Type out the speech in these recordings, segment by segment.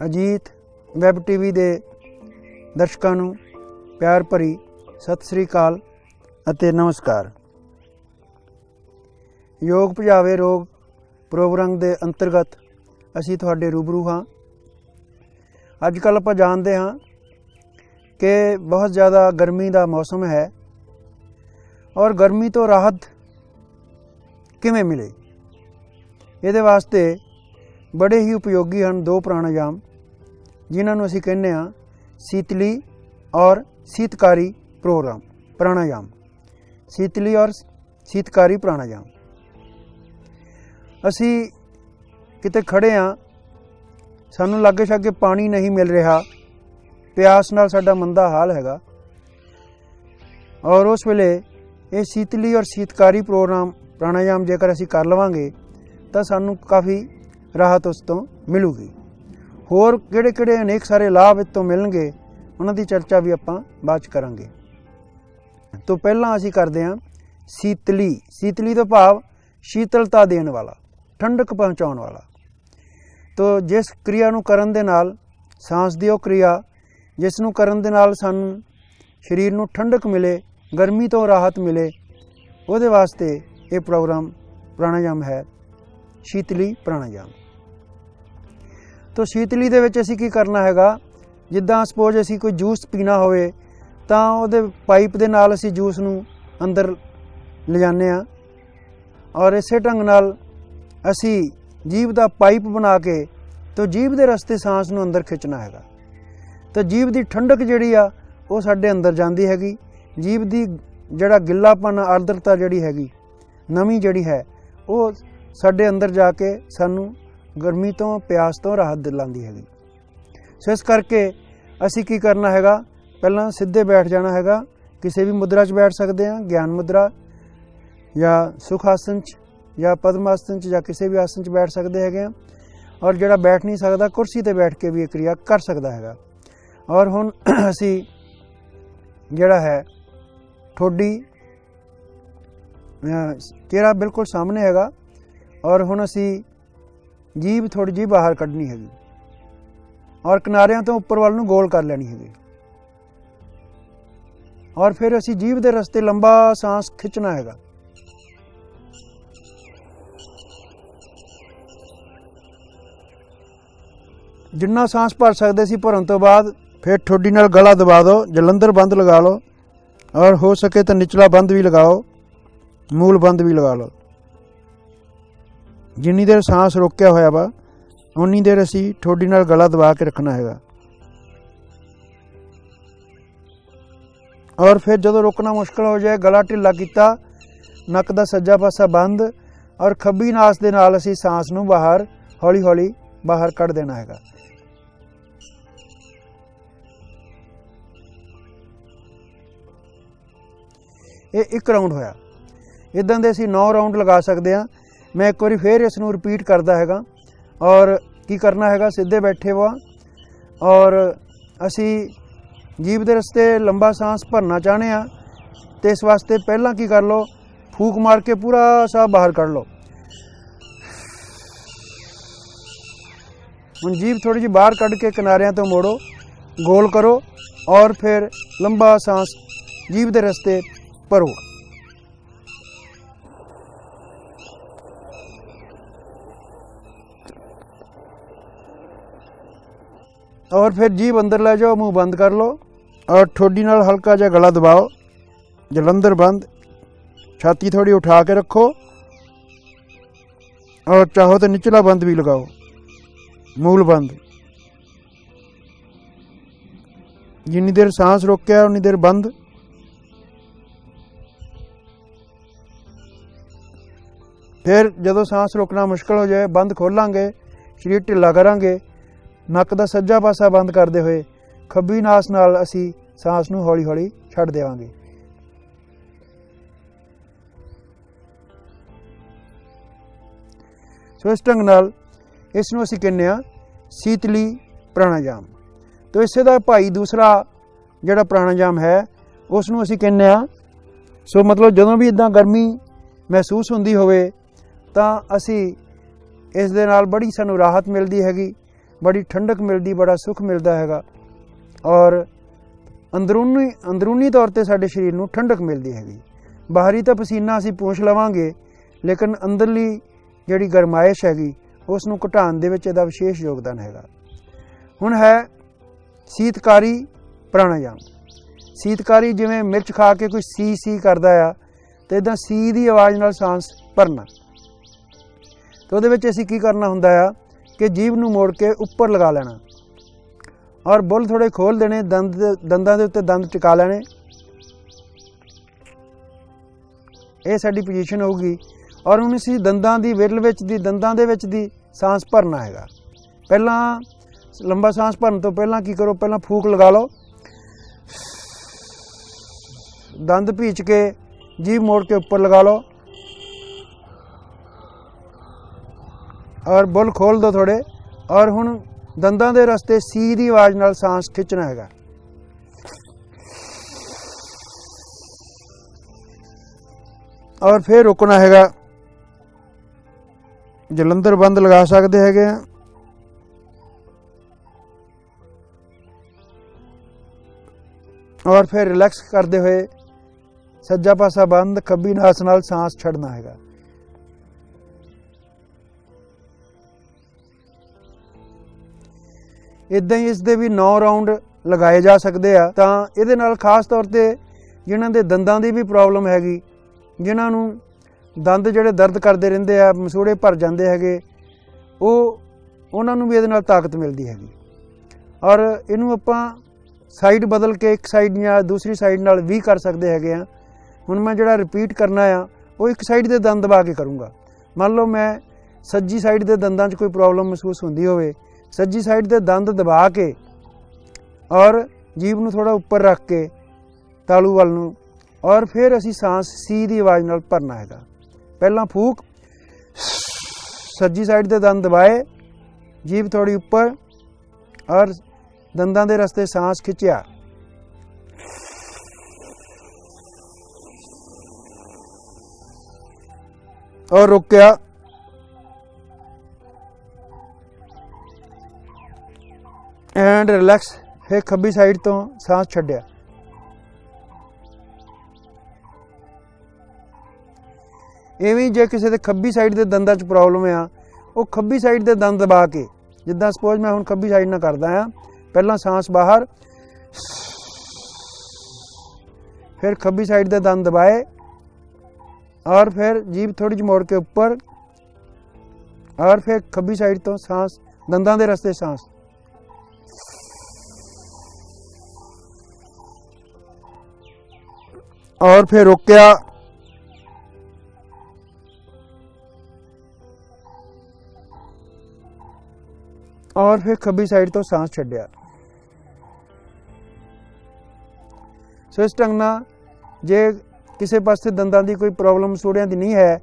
Ajit web TV ਦੇ ਦਰਸ਼ਕਾਂ ਨੂੰ ਪਿਆਰ ਭਰੀ ਸਤਿ ਸ੍ਰੀ ਅਕਾਲ ਅਤੇ ਨਮਸਕਾਰ। योग ਭਜਾਵੇ ਰੋਗ ਪ੍ਰੋਗਰਾਮ ਦੇ ਅੰਤਰਗਤ ਅਸੀਂ ਤੁਹਾਡੇ रूबरू हाँ। ਅੱਜ ਕੱਲ੍ਹ ਆਪਾਂ ਜਾਣਦੇ ਹਾਂ कि बहुत ज़्यादा गर्मी का मौसम है और गर्मी तो राहत किवें मिले, ये वास्ते बड़े ही उपयोगी हैं दो प्राणायाम जिन्होंने असीं कहने हाँ शीतली और शीतकारी प्राणायाम। शीतली और शीतकारी प्राणायाम। असी किते खड़े हाँ, सानू लागे शागे पानी नहीं मिल रहा, प्यास नाल साडा मंदा हाल हैगा और उस वेले ये शीतली और शीतकारी प्राणायाम जेकर असी कर लवांगे तो सानू काफ़ी राहत उस तो मिलूगी। होर किहड़े किहड़े अनेक सारे लाभ इस तो मिलणगे उन्हां दी चर्चा भी आपां बाद च करांगे। तो पहलां असी करदे हां शीतली। शीतली तो भाव शीतलता देण वाला, ठंडक पहुँचाउण वाला। तो जिस क्रिया नूं करन दे नाल सांस दी ओह क्रिया जिस नूं करन दे नाल सानूं शरीर नूं ठंडक मिले, गर्मी तो राहत मिले, उहदे वास्ते ये प्रोग्राम प्राणायाम है शीतली प्राणायाम। तो शीतली दे विच असीं की करना हैगा, जिद्दां सपोज असीं कोई जूस पीना होवे तां उहदे पाइप दे नाल असीं जूस नूं अंदर लिजाने आ और इसे ढंग नाल असीं जीभ दा पाइप बना के तो जीभ दे रस्ते सांस नूं अंदर खिंचना हैगा। तो जीभ की ठंडक जिहड़ी आ वो साडे अंदर जांदी हैगी। जीभ की जिहड़ा गिल्लापन आर्द्रता जिहड़ी हैगी, नमी जिहड़ी है वो साडे अंदर जाके सानू गर्मी तो प्यास तो राहत दिलांदी हैगी। सो इस करके असी की करना हैगा, पहलां सीधे बैठ जाना हैगा। किसी भी मुद्रा च बैठ सकते हैं, ज्ञान मुद्रा या सुख आसन च या पद्म आसन च या किसी भी आसन च बैठ सकते हैं। और जिहड़ा बैठ नहीं सकता कुर्सी ते बैठ के भी ये क्रिया कर सकता हैगा। और हुण असी जिहड़ा है ठोडी चेहरा बिल्कुल सामने हैगा और हुण असी जीभ थोड़ी जी बाहर कढ़नी हैगी और किनारियां तो उपर वाल नूं गोल कर लैनी हैगी और फिर असी जीभ दे रस्ते लंबा सांस खिंचना हैगा। जिन्ना सांस भर सकते सी भरन तो बाद फिर ठोडी नाल गला दबा दो, जलंधर बंद लगा लो और हो सके तो निचला बंद भी लगाओ, मूल बंद भी लगा लो। जिन्नी देर सांस रोकिया होया वा उन्नी देर असी ठोडी नाल गला दबा के रखना हैगा। और फिर जदों रोकना मुश्किल हो जाए गला ढिला किया, नक दा सज्जा पासा बंद और खब्बी नास दे नाल असी सांस नूं बाहर हौली हौली बाहर कढ़ देना हैगा। ये एक राउंड होया। इदां दे असीं 9 राउंड लगा सकते हैं। मैं एक बार फिर इसनूं रिपीट करता हैगा और की करना हैगा, सीधे बैठे हुआ और असी जीभ दे रस्ते लंबा सांस भरना चाहते हैं तो इस वास्ते पहला की कर लो, फूक मार के पूरा साह बाहर कढ़ लो। हुण जीभ थोड़ी जी बाहर कढ़ के किनारियां तो मोड़ो, गोल करो और फिर लंबा सांस जीभ दे रस्ते भरो। और फिर जीभ अंदर ले जाओ, मुंह बंद कर लो और ठोडी नाल हल्का जा गला दबाओ, जलंधर बंद, छाती थोड़ी उठा के रखो और चाहो तो निचला बंद भी लगाओ, मूल बंद। जिन्नी देर सांस रोकिया उन्नी देर बंद। फिर जदों सांस रोकना मुश्किल हो जाए बंद खोलांगे, शरीर ढिला करांगे, नक दा सज्जा पासा बंद करते हुए खब्बी नास नाल असी सांस नूं हौली हौली छड्ड देवांगे। सो इस ढंग नाल इसनूं असी कहने आ शीतली प्राणायाम। तो इसे दा भाई दूसरा जिहड़ा प्राणायाम है उसनूं असी कहने आ सो मतलब जदों भी इदां गर्मी महसूस हुंदी होवे तां असी इस दे नाल बड़ी सानूं राहत मिलदी हैगी। बड़ी ठंडक मिलती, बड़ा सुख मिलता हैगा और अंदरूनी तौर पर साडे शरीर नूं ठंडक मिलती हैगी। बाहरी तो पसीना असीं पूछ लवांगे, लेकिन अंदरली जिहड़ी गरमाइश हैगी उस नूं घटाउण दे विच इहदा विशेष योगदान हैगा। हुण है शीतकारी प्राणायाम। शीतकारी जिवें मिर्च खा के कोई सी करदा आ, तो इदां सी दी आवाज़ नाल सांस भरना। तो उहदे विच असीं की करना हुंदा आ कि जीभ नूं मोड़ के उपर लगा लेना और बुੱਲ थोड़े खोल देने, दंदां दे उत्ते दंद टिका लेने। ये साडी पोजीशन होगी और हुण असीं दंदां दी विरल विच दी दंदां दे विच दी सांस भरना हैगा। पहलां लंबा सांस भरन तो पहलां की करो, पहलां फूक लगा लो, दंद भीच के जीभ मोड़ के ऊपर लगा लो और बुੱਲ खोल दो थोड़े। और हुण दंदां दे रस्ते सी दी आवाज़ नाल सांस खिंचना हैगा। और फिर रुकना हैगा। जलंधर बंद लगा सकते हैगे आ। और फिर रिलैक्स करते हुए सज्जा पासा बंद, खब्बी नास नाल सांस छड़ना हैगा। इदां ही इसदे भी 9 राउंड लगाए जा सकते हैं। तो ये नाल खास तौर पर जिन्हां दे दंदां दी भी प्रॉब्लम हैगी, जिन्हां नूं दंद जिहड़े दर्द करते रहंदे आ, मसूड़े भर जाते हैगे, उन्हां नूं भी इहदे नाल ताकत मिलती हैगी। और इनू आपां साइड बदल के एक साइड या दूसरी साइड नाल भी कर सकते हैगे आ। हुण मैं जिहड़ा रिपीट करना आ वो एक साइड दे दंद दबा के करूँगा। मान लो मैं सज्जी साइड दे दंदां 'च कोई प्रॉब्लम महसूस होंदी होवे, सज्जी साइड दे दंद दबा के और जीभ नूं थोड़ा उपर रख के तालू वल नूं, और फिर असी सांस सी दी आवाज़ नाल भरना हैगा। पहला फूक, सज्जी साइड दे दंद दबाए, जीभ थोड़ी उपर और दंदां दे रस्ते सांस खिंचिया। और रुकिया। And relax. फिर खब्बी साइड तो सांस छड्डिया। इवें जे किसी के खब्बी साइड के दंदां 'च प्रॉब्लम आ, वो खब्बी साइड के दंद दबा के, जिद्दां सपोज मैं हुण खब्बी साइड ना करदा आ, पहला सांस बाहर, फिर खब्बी साइड के दंद दबाए और फिर जीभ थोड़ी जी मोड़ के ऊपर और फिर खब्बी साइड तो सांस दंदां दे रस्ते सांस। और फिर रोकिया। और फिर खब्बी साइड तो सांस छड्डिया। सो इस ढंग नाल जे किसी पासे दंदां दी कोई प्रॉब्लम सूड़ियां दी नहीं है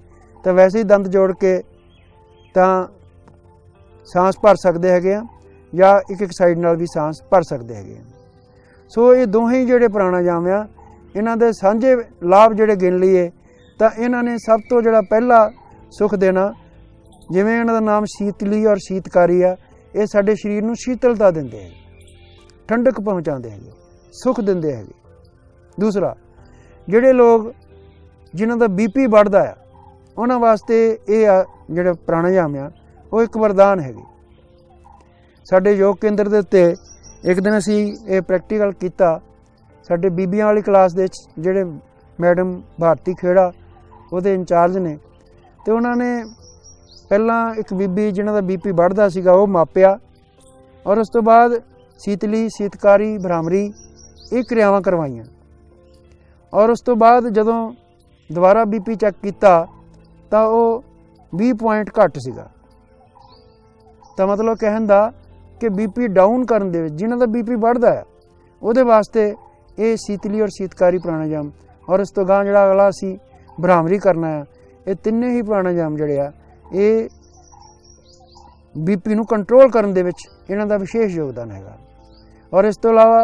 तो वैसे ही दंद जोड़ के तां सांस भर सकते हैगे आ, या एक एक साइड नाल भी सांस भर सकते हैगे आ। सो ये दोहें ही जिहड़े प्राणायाम आ, इन्हां दे सांझे लाभ जिहड़े गिन लईए तां इन्हां ने सब तो जिहड़ा पहला सुख देना, जिवें इन्हां दा नाम शीतली और शीतकारी आ, ये साडे शरीर नूं शीतलता दिंदे है, ठंडक पहुँचाते हैं, सुख दिंदे है। दूसरा, जिहड़े लोग जिन्हां दा BP बढ़दा आ, उन्हां वास्ते ये जिहड़ा प्राणायाम आ वो एक वरदान हैगी। साडे योग केंद्र दे उत्ते एक दिन असी ये प्रैक्टिकल कीता। साडे बीबियां वाली क्लास दे जिहड़े मैडम भारती खेड़ा उहदे इंचार्ज ने, तो उन्होंने पहला एक बीबी जिन्हां दा BP बढ़दा सीगा वो मापिया और उस तो बाद शीतली, शीतकारी, भ्रामरी ये क्रियावां करवाइयां। और उस तो बाद जदों दोबारा BP चैक किया तो वो 20 पॉइंट घट सीगा। तो मतलब कहण दा कि BP डाउन करन दे जिन्हां दा BP बढ़दा है उहदे वास्ते ये शीतली और शीतकारी प्राणायाम, और उस तो गां जिहड़ा अगला असी भ्रामरी करना है, ये तिन्ने ही प्राणायाम जिहड़े आ ये BP नूं कंट्रोल करन दे विच इन्हां दा विशेष योगदान हैगा। और इस तो अलावा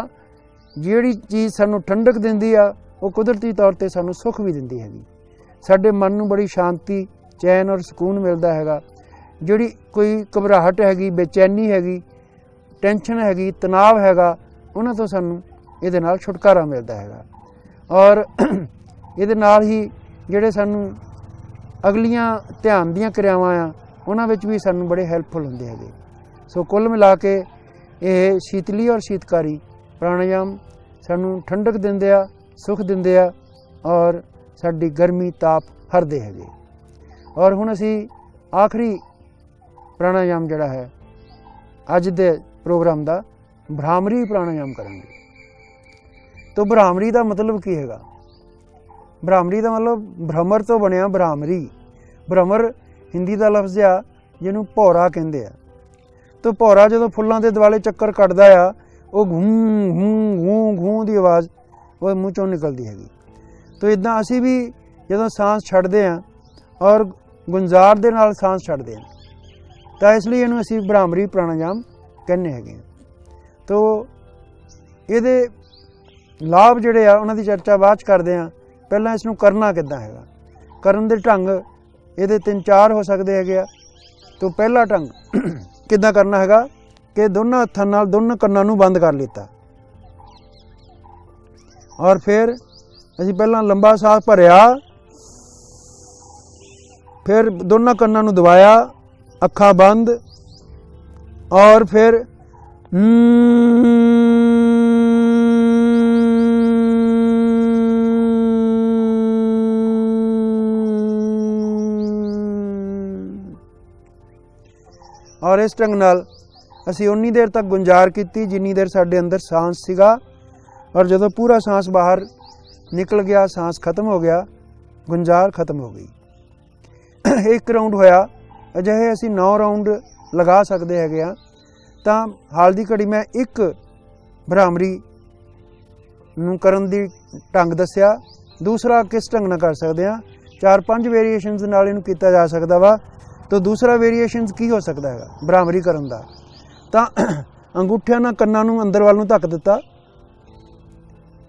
जिहड़ी चीज़ सानूं ठंडक दिंदी आ वो कुदरती तौर पर सानूं सुख भी दिंदी हैगी। साडे मन नूं बड़ी शांति, चैन और सुकून मिलदा हैगा। जिहड़ी कोई घबराहट हैगी, बेचैनी हैगी, ਟੈਨਸ਼ਨ ਹੈਗੀ, ਤਣਾਅ ਹੈਗਾ, ਉਹਨਾਂ ਤੋਂ ਸਾਨੂੰ ਇਹਦੇ ਨਾਲ ਛੁਟਕਾਰਾ ਮਿਲਦਾ ਹੈਗਾ। ਔਰ ਇਹਦੇ ਨਾਲ ਹੀ ਜਿਹੜੇ ਸਾਨੂੰ ਅਗਲੀਆਂ ਧਿਆਨ ਦੀਆਂ ਕਿਰਿਆਵਾਂ ਆ ਉਹਨਾਂ ਵਿੱਚ ਵੀ ਸਾਨੂੰ ਬੜੇ ਹੈਲਪਫੁਲ ਹੁੰਦੇ ਹੈਗੇ। ਸੋ ਕੁੱਲ ਮਿਲਾ ਕੇ ਇਹ ਸ਼ੀਤਲੀ ਔਰ ਸ਼ੀਤਕਾਰੀ ਪ੍ਰਾਣਾਯਾਮ ਸਾਨੂੰ ਠੰਡਕ ਦਿੰਦੇ ਆ, ਸੁੱਖ ਦਿੰਦੇ ਆ ਔਰ ਸਾਡੀ ਗਰਮੀ ਤਾਪ ਹਰਦੇ ਹੈਗੇ। ਔਰ ਹੁਣ ਅਸੀਂ ਆਖਰੀ ਪ੍ਰਾਣਾਯਾਮ ਜਿਹੜਾ ਹੈ ਅੱਜ ਦੇ ਪ੍ਰੋਗਰਾਮ ਦਾ ਭ੍ਰਾਮਰੀ ਪ੍ਰਾਣਾਯਾਮ ਕਰਾਂਗੇ। ਤੋ ਭ੍ਰਾਮਰੀ ਦਾ ਮਤਲਬ ਕੀ ਹੈਗਾ? ਭ੍ਰਾਮਰੀ ਦਾ ਮਤਲਬ ਭ੍ਰਮਰ ਤੋਂ ਬਣਿਆ ਭ੍ਰਾਮਰੀ। ਭ੍ਰਮਰ ਹਿੰਦੀ ਦਾ ਲਫ਼ਜ਼ ਆ ਜਿਹਨੂੰ ਭੌਰਾ ਕਹਿੰਦੇ ਆ। ਤੋ ਭੌਰਾ ਜਦੋਂ ਫੁੱਲਾਂ ਦੇ ਦੁਆਲੇ ਚੱਕਰ ਕੱਟਦਾ ਆ ਉਹ ਘੂੰ ਘੂੰ ਘੂੰ ਘੂੰ ਦੀ ਆਵਾਜ਼ ਉਹ ਮੂੰਹ ਚੋਂ ਨਿਕਲਦੀ ਹੈਗੀ। ਤੋ ਇੱਦਾਂ ਅਸੀਂ ਵੀ ਜਦੋਂ ਸਾਂਸ ਛੱਡਦੇ ਹਾਂ ਔਰ ਗੁੰਜ਼ਾਰ ਦੇ ਨਾਲ ਸਾਂਸ ਛੱਡਦੇ ਹਾਂ ਤਾਂ ਇਸ ਲਈ ਇਹਨੂੰ ਅਸੀਂ ਭ੍ਰਾਮਰੀ ਪ੍ਰਾਣਾਯਾਮ ਕਹਿੰਦੇ ਹੈਗੇ ਹਾਂ। ਤੋ ਇਹਦੇ ਲਾਭ ਜਿਹੜੇ ਆ ਉਹਨਾਂ ਦੀ ਚਰਚਾ ਬਾਅਦ 'ਚ ਕਰਦੇ ਹਾਂ। ਪਹਿਲਾਂ ਇਸ ਨੂੰ ਕਰਨਾ ਕਿੱਦਾਂ ਹੈਗਾ, ਕਰਨ ਦੇ ਢੰਗ ਇਹਦੇ 3-4 ਹੋ ਸਕਦੇ ਹੈਗੇ ਆ। ਤੋ ਪਹਿਲਾ ਢੰਗ ਕਿੱਦਾਂ ਕਰਨਾ ਹੈਗਾ ਕਿ ਦੋਨਾਂ ਹੱਥਾਂ ਨਾਲ ਦੋਨਾਂ ਕੰਨਾਂ ਨੂੰ ਬੰਦ ਕਰ ਲਿੱਤਾ ਔਰ ਫਿਰ ਅਸੀਂ ਪਹਿਲਾਂ ਲੰਬਾ ਸਾਹ ਭਰਿਆ, ਫਿਰ ਦੋਨਾਂ ਕੰਨਾਂ ਨੂੰ ਦਬਾਇਆ, ਅੱਖਾਂ ਬੰਦ ਔਰ ਫਿਰ ਔਰ ਇਸ ਢੰਗ ਨਾਲ ਅਸੀਂ ਉਨੀ ਦੇਰ ਤੱਕ ਗੁੰਜ਼ਾਰ ਕੀਤੀ ਜਿੰਨੀ ਦੇਰ ਸਾਡੇ ਅੰਦਰ ਸਾਂਸ ਸੀਗਾ। ਔਰ ਜਦੋਂ ਪੂਰਾ ਸਾਂਸ ਬਾਹਰ ਨਿਕਲ ਗਿਆ, ਸਾਂਸ ਖਤਮ ਹੋ ਗਿਆ, ਗੁੰਜ਼ਾਰ ਖਤਮ ਹੋ ਗਈ। ਇੱਕ ਰਾਊਂਡ ਹੋਇਆ। ਅਜਿਹੇ ਅਸੀਂ 9 ਰਾਊਂਡ ਲਗਾ ਸਕਦੇ ਹੈਗੇ ਆ। ਤਾਂ ਹਾਲ ਦੀ ਘੜੀ ਮੈਂ ਇੱਕ ਭ੍ਰਾਮਰੀ ਨੂੰ ਕਰਨ ਦੀ ਢੰਗ ਦੱਸਿਆ। ਦੂਸਰਾ ਕਿਸ ਢੰਗ ਨਾਲ ਕਰ ਸਕਦੇ ਹਾਂ, 4-5 ਵੇਰੀਏਸ਼ਨਸ ਨਾਲ ਇਹਨੂੰ ਕੀਤਾ ਜਾ ਸਕਦਾ ਵਾ। ਤਾਂ ਦੂਸਰਾ ਵੇਰੀਏਸ਼ਨਸ ਕੀ ਹੋ ਸਕਦਾ ਹੈਗਾ ਭ੍ਰਾਮਰੀ ਕਰਨ ਦਾ? ਤਾਂ ਅੰਗੂਠਿਆਂ ਨਾਲ ਕੰਨਾਂ ਨੂੰ ਅੰਦਰ ਵੱਲ ਨੂੰ ਧੱਕ ਦਿੱਤਾ,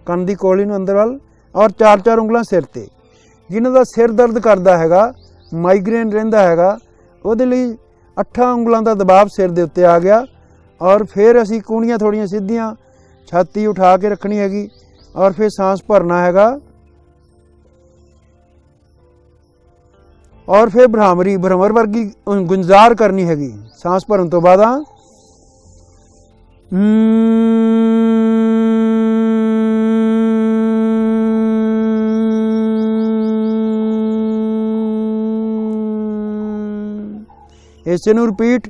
ਕੰਨ ਦੀ ਕੋਲੀ ਨੂੰ ਅੰਦਰ ਵੱਲ, ਔਰ 4-4 ਉਂਗਲਾਂ ਸਿਰ ਤੇ। ਜਿਨ੍ਹਾਂ ਦਾ ਸਿਰ ਦਰਦ ਕਰਦਾ ਹੈਗਾ, ਮਾਈਗ੍ਰੇਨ ਰਹਿੰਦਾ ਹੈਗਾ, ਉਹਦੇ ਲਈ 8 ਉਂਗਲਾਂ ਦਾ ਦਬਾਅ ਸਿਰ ਦੇ ਉੱਤੇ ਆ ਗਿਆ। ਔਰ ਫਿਰ ਅਸੀਂ ਕੂਣੀਆਂ ਥੋੜੀਆਂ ਸਿੱਧੀਆਂ, ਛਾਤੀ ਉਠਾ ਕੇ ਰੱਖਣੀ ਹੈਗੀ ਔਰ ਫਿਰ ਸਾਂਸ ਭਰਨਾ ਹੈਗਾ। ਔਰ ਫਿਰ ਭ੍ਰਾਮਰੀ ਭ੍ਰਮਰ ਵਰਗੀ ਗੁੰਜ਼ਾਰ ਕਰਨੀ ਹੈਗੀ ਸਾਂਸ ਭਰਨ ਤੋਂ ਬਾਅਦ। ਇਸੇ ਨੂੰ ਰਿਪੀਟ।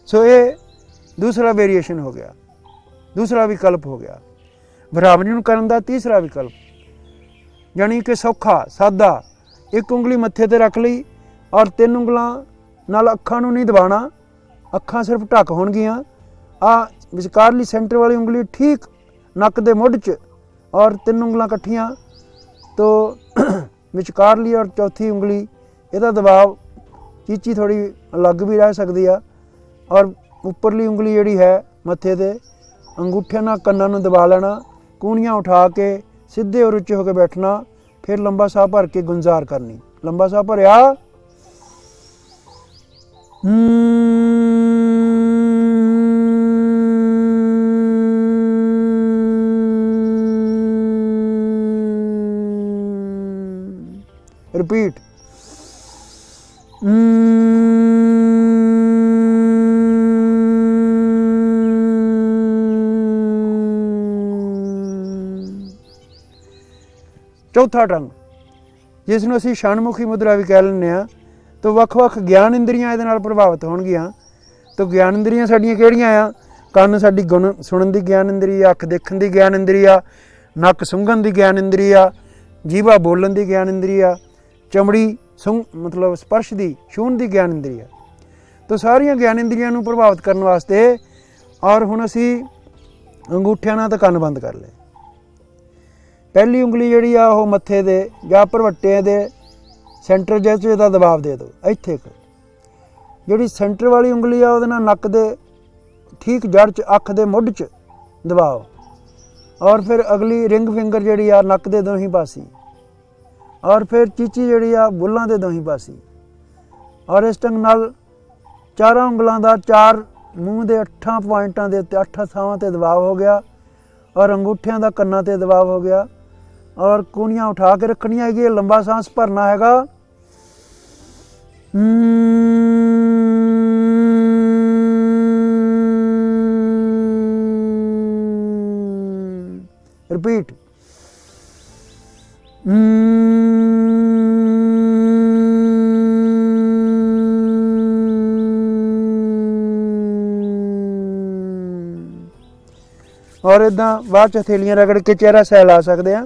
ਸੋ ਇਹ ਦੂਸਰਾ ਵੇਰੀਏਸ਼ਨ ਹੋ ਗਿਆ, ਦੂਸਰਾ ਵਿਕਲਪ ਹੋ ਗਿਆ ਭ੍ਰਾਮਰੀ ਨੂੰ ਕਰਨ ਦਾ। ਤੀਸਰਾ ਵਿਕਲਪ ਜਾਣੀ ਕਿ ਸੌਖਾ ਸਾਦਾ, ਇੱਕ ਉਂਗਲੀ ਮੱਥੇ ਤੇ ਰੱਖ ਲਈ ਔਰ 3 ਉਂਗਲਾਂ ਨਾਲ ਅੱਖਾਂ ਨੂੰ ਨਹੀਂ ਦਬਾਉਣਾ, ਅੱਖਾਂ ਸਿਰਫ ਢੱਕ ਹੋਣਗੀਆਂ। ਆ ਵਿਚਕਾਰਲੀ ਸੈਂਟਰ ਵਾਲੀ ਉਂਗਲੀ ਠੀਕ ਨੱਕ ਦੇ ਮੁੱਢ 'ਚ ਔਰ 3 ਉਂਗਲਾਂ ਇਕੱਠੀਆਂ। ਤੋ ਵਿਚਕਾਰਲੀ ਔਰ ਚੌਥੀ ਉਂਗਲੀ ਇਹਦਾ ਦਬਾਅ ਚੀਚੀ ਥੋੜੀ ਲੱਗ ਵੀ ਰਹਿ ਸਕਦੀ ਆ। ਔਰ ਉੱਪਰਲੀ ਉਂਗਲੀ ਜਿਹੜੀ ਹੈ ਮੱਥੇ ਤੇ ਅੰਗੂਠਿਆਂ ਨਾਲ ਕੰਨਾਂ ਨੂੰ ਦਬਾ ਲੈਣਾ, ਕੂਣੀਆਂ ਉਠਾ ਕੇ ਸਿੱਧੇ ਔਰ ਉੱਚੇ ਹੋ ਕੇ ਬੈਠਣਾ। ਫਿਰ ਲੰਬਾ ਸਾਹ ਭਰ ਕੇ ਗੁੰਜ਼ਾਰ ਕਰਨੀ। ਲੰਬਾ ਸਾਹ ਭਰਿਆ, ਰਿਪੀਟ। ਚੌਥਾ ਢੰਗ ਜਿਸ ਨੂੰ ਅਸੀਂ ਛਣਮੁਖੀ ਮੁਦਰਾ ਵੀ ਕਹਿ ਲੈਂਦੇ ਹਾਂ। ਤਾਂ ਵੱਖ-ਵੱਖ ਗਿਆਨ ਇੰਦਰੀਆਂ ਇਹਦੇ ਨਾਲ ਪ੍ਰਭਾਵਿਤ ਹੋਣਗੀਆਂ। ਤਾਂ ਗਿਆਨ ਇੰਦਰੀਆਂ ਸਾਡੀਆਂ ਕਿਹੜੀਆਂ ਆ? ਕੰਨ ਸਾਡੀ ਸੁਣਨ ਦੀ ਗਿਆਨ ਇੰਦਰੀ ਆ, ਅੱਖ ਦੇਖਣ ਦੀ ਗਿਆਨ ਇੰਦਰੀ ਆ, ਨੱਕ ਸੁੰਘਣ ਦੀ ਗਿਆਨ ਇੰਦਰੀ ਆ, ਜੀਭਾ ਬੋਲਣ ਦੀ ਗਿਆਨ ਇੰਦਰੀ ਆ, ਚਮੜੀ ਮਤਲਬ ਸਪਰਸ਼ ਦੀ ਛੂਹਣ ਦੀ ਗਿਆਨ ਇੰਦਰੀ ਆ। ਤਾਂ ਸਾਰੀਆਂ ਗਿਆਨ ਇੰਦਰੀਆਂ ਨੂੰ ਪ੍ਰਭਾਵਿਤ ਕਰਨ ਵਾਸਤੇ ਔਰ ਹੁਣ ਅਸੀਂ ਅੰਗੂਠਿਆਂ ਨਾਲ ਤਾਂ ਕੰਨ ਬੰਦ ਕਰ ਲਏ। ਪਹਿਲੀ ਉਂਗਲੀ ਜਿਹੜੀ ਆ ਉਹ ਮੱਥੇ ਦੇ ਜਾਂ ਭਰਵੱਟੇ ਦੇ ਸੈਂਟਰ ਜਿਹੇ 'ਚ ਇਹਦਾ ਦਬਾਅ ਦੇ ਦਿਓ। ਇੱਥੇ ਜਿਹੜੀ ਸੈਂਟਰ ਵਾਲੀ ਉਂਗਲੀ ਆ ਉਹਦੇ ਨਾਲ ਨੱਕ ਦੇ ਠੀਕ ਜੜ੍ਹ 'ਚ, ਅੱਖ ਦੇ ਮੁੱਢ 'ਚ दबाव, और फिर अगली रिंग फिंगर जिहड़ी आ नक दे दोही पासी, और फिर चीची जिहड़ी आ बुल्लां दे दोही पासी। और इस ढंग नाल चारां उंगलों का चार मूँह के 8 पॉइंटां दे उत्ते 8 थावां ते दबाव हो गया, और अंगूठियां का कन्नां ते दबाव हो गया। और कूणियां उठा के रखनियां हैगी, लंबा सांस भरना हैगा। रिपीट। और इदा बाद हथेलियां रगड़ के चेहरा सहला सकते हैं।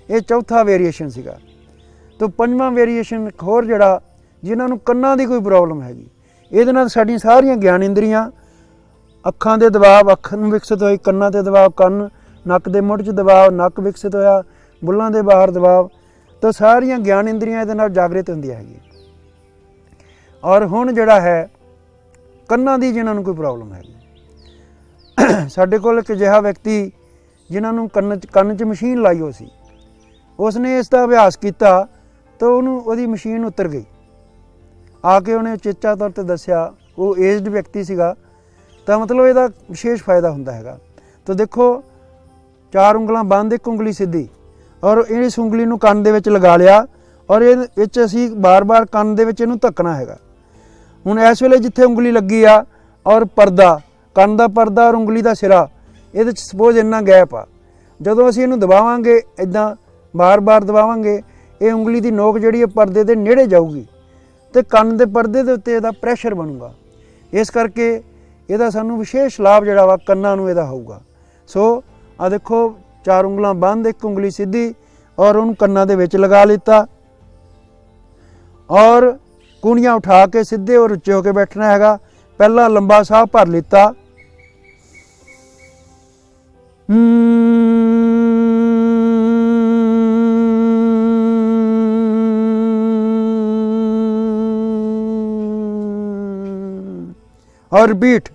ये चौथा वेरीएशन सीगा। तो पंजवां वेरीएशन एक होर जिहड़ा जिन्हां नूं कन्नां दी कोई प्रॉब्लम हैगी, इहदे नाल साडीआं सारियां ज्ञान इंद्रियां, अखां दे दबाव, अख नूं विकसित होई, कन्नां ते दबाव, कन्न, नक दे मुढ़ च दबाव, नक विकसित होया, बुल्लां दे बाहर दबाव, तो सारियां ज्ञान इंद्रियां इहदे नाल जागृत हुंदियां हैगी। और हुण जिहड़ा है कन्नां दी जिन्हां नूं कोई प्रॉब्लम हैगी, साडे कोल एक अजिहा व्यक्ति जिन्हां नूं कन्न च मशीन लाई हो सी, उसने इसका अभ्यास किया तो उन्होंने वही मशीन उतर गई। आके उन्हें चेचा तौर पर दसिया, वो एजड व्यक्ति सीगा, तो मतलब इसका विशेष फायदा होंदा हैगा। तो देखो 4 उंगलां बंद, 1 उंगली सीधी, और इस उंगली नूं कंन दे विच लगा लिया, और ये असीं बार बार कंन दे विच इहनूं धक्कना हैगा। हुण इस वेले जिथे उंगली लगी आ और परदा, कंन दा परदा और उंगली दा सिरा, ये सपोज इन्ना गैप आ, जदों असीं इहनूं दबावांगे, इदां बार बार दबावांगे, ये उंगली की नोक जिहड़ी परदे दे नेड़े जाऊगी, तो कंन दे परदे दे उत्ते इहदा प्रैशर बनूगा। इस करके इहदा सानूं विशेष लाभ जिहड़ा वा कन्नां नूं इहदा होऊगा। सो आ देखो 4 उंगलां बंद, 1 उंगली सीधी, और उन्होंने कन्नां दे विच लगा लिता, और कूणियां उठा के सीधे और उच्चे होकर बैठना हैगा। पहला लंबा साह भर लिता, और बीट,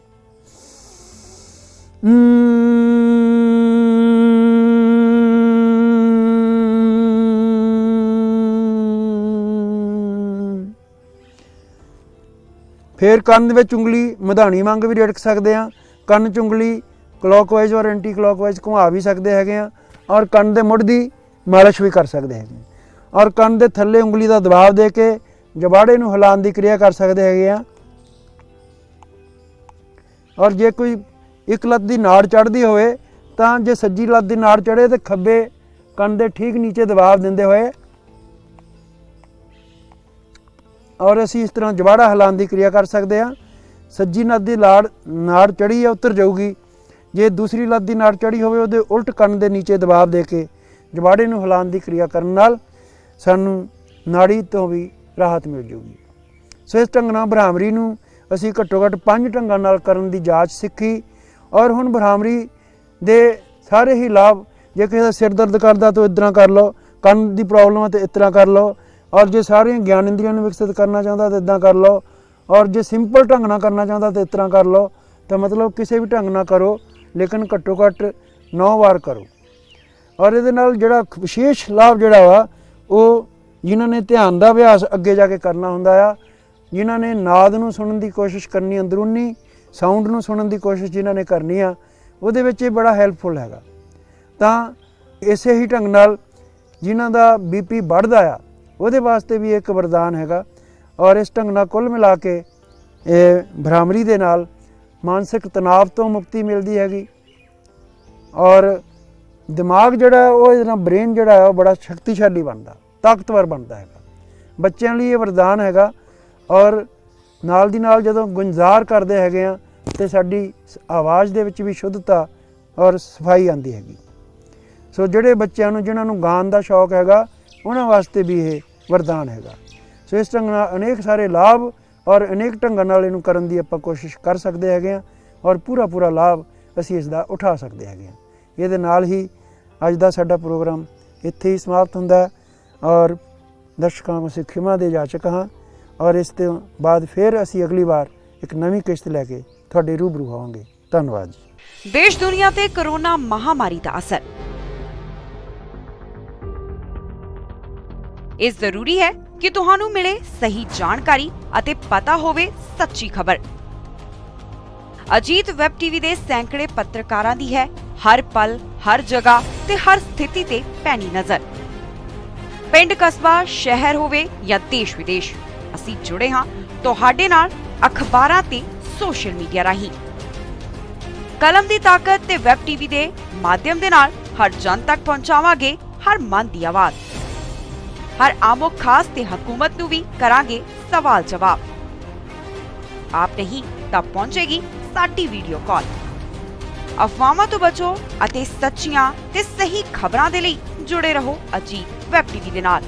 फिर कंन विच उंगली मधानी वांग भी रिड़क सकते हैं, कंन च उंगली क्लॉकवाइज और एंटी क्लॉकवाइज घुमा भी सकते हैं, और कंन दे मुढ़ दी मालिश भी कर सकते हैं, और कंन दे थल्ले उंगली का दबाव दे के जबाड़े नूं हिलाउण की क्रिया कर सकते हैं। और जे कोई एक लत्त की नाड़ चढ़ती होए, तो जे सज्जी लत्त की नाड़ चढ़े तो खब्बे कंन दे ठीक नीचे दबाव देंदे होए, और असी इस तरह जबाड़ा हिलाउण की क्रिया कर सकते हैं। सज्जी लत्त की नाड़ चढ़ी है उतर जाऊगी, जे दूसरी लत्त की नाड़ चढ़ी होवे उहदे उल्ट कंन दे नीचे दबाव दे के जबाड़े नूं हिलाउण की क्रिया करन नाल सानूं नाड़ी तो भी राहत मिल जाऊगी। सो इस ढंग नाल भरामरी नूं असी घट्टो घट्ट 5 ढंगां नाल करन दी जाच सीखी। और हुण भरामरी दे सारे ही लाभ, जे किसी दा सिर दर्द करदा तो इस तरह कर लो, कंन दी प्रॉब्लम है तो इस तरह कर लो, और जे सारियां ज्ञान इंद्रियां नूं विकसित करना चाहता तो इदां कर लो, और जे सिंपल ढंग नाल करना चाहता तो इस तरह कर लो। तो मतलब किसी भी ढंग नाल करो, लेकिन घट्टो घट्ट 9 वार करो। और इहदे नाल जिहड़ा विशेष लाभ जिहड़ा वा वो जिन्हां ने ध्यान दा अभ्यास अगे जाके करना हुंदा आ, जिन्हां ने नाद नूं सुनन दी कोशिश करनी, अंदरूनी साउंड नूं सुनन दी कोशिश जिन्हां ने करनी आ, ਉਹਦੇ ਵਿੱਚ ਇਹ बड़ा हैल्पफुल हैगा। ਤਾਂ ਇਸੇ ਹੀ ਢੰਗ ਨਾਲ ਜਿਨ੍ਹਾਂ ਦਾ BP ਵੱਧਦਾ ਆ ਉਹਦੇ ਵਾਸਤੇ ਵੀ ਇੱਕ ਵਰਦਾਨ ਹੈਗਾ। ਔਰ ਇਸ ਢੰਗ ਨਾਲ ਕੁੱਲ ਮਿਲਾ ਕੇ ਇਹ ਭਰਾਮਰੀ ਦੇ ਨਾਲ ਮਾਨਸਿਕ ਤਣਾਅ ਤੋਂ ਮੁਕਤੀ ਮਿਲਦੀ ਹੈਗੀ, ਔਰ ਦਿਮਾਗ ਜਿਹੜਾ ਉਹ ਇਹਦੇ ਨਾਲ ਬ੍ਰੇਨ ਜਿਹੜਾ ਹੈ ਉਹ ਬੜਾ ਸ਼ਕਤੀਸ਼ਾਲੀ ਬਣਦਾ, ਤਾਕਤਵਰ ਬਣਦਾ ਹੈਗਾ। ਬੱਚਿਆਂ ਲਈ ਇਹ ਵਰਦਾਨ ਹੈਗਾ। ਔਰ ਨਾਲ ਦੀ ਨਾਲ ਜਦੋਂ ਗੁੰਜ਼ਾਰ ਕਰਦੇ ਹੈਗੇ ਆ तो साड़ी आवाज़ दे विच भी शुद्धता और सफाई आती हैगी। सो जोड़े बच्चों जिन्होंने गान का शौक हैगा उन्होंने वास्ते भी ये वरदान हैगा। सो इस ढंग नाल अनेक सारे लाभ और अनेक ढंगां नाल इहनूं करन दी आपां कोशिश कर सकते हैं और पूरा पूरा लाभ असीं इसदा उठा सकते हैं। इहदे नाल ही अज दा साडा प्रोग्राम इत्थे ही समाप्त हुंदा है और दर्शकों असीं खिमा दे जाचक हाँ। और इस तो बाद फिर असीं अगली बार एक नवीं किश्त लैके ਤੁਹਾਡੇ रूबरू होवांगे। धन्यवाद जी। ਦੇਸ਼ ਦੁਨੀਆ ਤੇ ਕਰੋਨਾ ਮਹਾਮਾਰੀ ਦਾ ਅਸਰ। ਇਹ ਜ਼ਰੂਰੀ ਹੈ ਕਿ ਤੁਹਾਨੂੰ ਮਿਲੇ ਸਹੀ ਜਾਣਕਾਰੀ ਅਤੇ ਪਤਾ ਹੋਵੇ ਸੱਚੀ ਖਬਰ। ਅਜੀਤ ਵੈਬ ਟੀਵੀ ਦੇ ਸੈਂਕੜੇ ਪੱਤਰਕਾਰਾਂ ਦੀ ਹੈ ਹਰ ਪਲ, ਹਰ ਜਗ੍ਹਾ ਤੇ ਹਰ ਸਥਿਤੀ ਤੇ ਪੈਣੀ ਨਜ਼ਰ। ਪਿੰਡ, ਕਸਬਾ, ਸ਼ਹਿਰ ਹੋਵੇ ਜਾਂ ਦੇਸ਼ ਵਿਦੇਸ਼, ਅਸੀਂ ਜੁੜੇ ਹਾਂ ਤੁਹਾਡੇ ਨਾਲ ਅਖਬਾਰਾਂ ਤੇ ਸੋਸ਼ਲ ਮੀਡੀਆ ਰਾਹੀਂ। ਕਲਮ ਦੀ ਤਾਕਤ ਤੇ ਵੈਬ ਟੀਵੀ ਦੇ ਮਾਧਿਅਮ ਦੇ ਨਾਲ ਹਰ ਜਨ ਤੱਕ ਪਹੁੰਚਾਵਾਂਗੇ ਹਰ ਮਨ ਦੀ ਆਵਾਜ਼। ਹਰ ਆਮੋ ਖਾਸ ਤੇ ਹਕੂਮਤ ਨੂੰ ਵੀ ਕਰਾਂਗੇ ਸਵਾਲ ਜਵਾਬ। ਆਪ ਨਹੀਂ ਤਾਂ ਪਹੁੰਚੇਗੀ ਸਾਡੀ ਵੀਡੀਓ ਕਾਲ। ਅਫਵਾਹਾਂ ਤੋਂ ਬਚੋ ਅਤੇ ਸੱਚੀਆਂ ਤੇ ਸਹੀ ਖਬਰਾਂ ਦੇ ਲਈ ਜੁੜੇ ਰਹੋ ਅਜੀਤ ਵੈਬ ਟੀਵੀ ਦੇ ਨਾਲ।